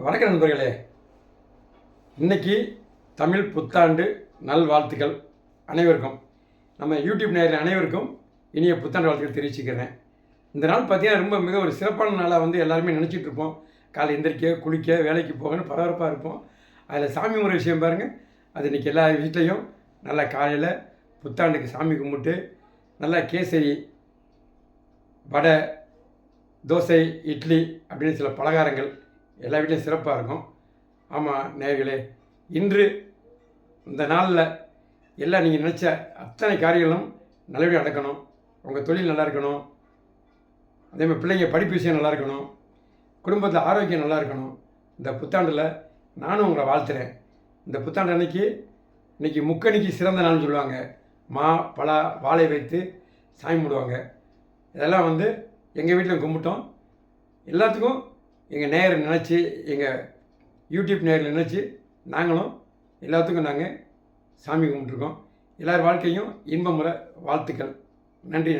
வணக்கம் நண்பர்களே. இன்றைக்கி தமிழ் புத்தாண்டு நல்வாழ்த்துக்கள் அனைவருக்கும். நம்ம யூடியூப் நேயர்கள் அனைவருக்கும் இனிய புத்தாண்டு வாழ்த்துக்கள் தெரிவிச்சுக்கிறேன். இந்த நாள் பார்த்திங்கன்னா ரொம்ப மிக ஒரு சிறப்பான நாளாக எல்லாருமே நினச்சிட்டு இருப்போம். காலை எந்திரிக்க, குளிக்க, வேலைக்கு போகன்னு பரபரப்பாக இருப்போம். அதில் சாமி முறை விஷயம் பாருங்கள். அது இன்றைக்கி எல்லா வீட்லேயும் நல்லா காலையில் புத்தாண்டுக்கு சாமி கும்பிட்டு நல்லா கேசரி, வடை, தோசை, இட்லி அப்படின்னு சில பலகாரங்கள் எல்லா வீட்லையும் சிறப்பாக இருக்கும். ஆமாம் நேயர்களே, இன்று இந்த நாளில் எல்லாம் நீங்கள் நினச்ச அத்தனை காரியங்களும் நல்லபடியாக நடக்கணும். உங்கள் தொழில் நல்லா இருக்கணும், அதேமாதிரி பிள்ளைங்க படிப்பு விஷயம் நல்லா இருக்கணும், குடும்பத்தில் ஆரோக்கியம் நல்லா இருக்கணும். இந்த புத்தாண்டில் நானும் உங்களை வாழ்த்துறேன். இந்த புத்தாண்டு இன்றைக்கி முக்கணிக்கு சிறந்த நாள்னு சொல்லுவாங்க. மா, பலா, வாழை வைத்து சாமி கும்பிடுவாங்க. இதெல்லாம் எங்கள் வீட்டில் கும்பிட்டோம். எல்லாத்துக்கும் எங்கள் நேயரை நினச்சி, எங்கள் யூடியூப் நேயரை நினச்சி நாங்களும் எல்லாத்துக்கும் நாங்கள் சாமி கும்பிட்ருக்கோம். எல்லார் வாழ்க்கையும் இன்பமுறை வாழ்த்துக்கள். நன்றி.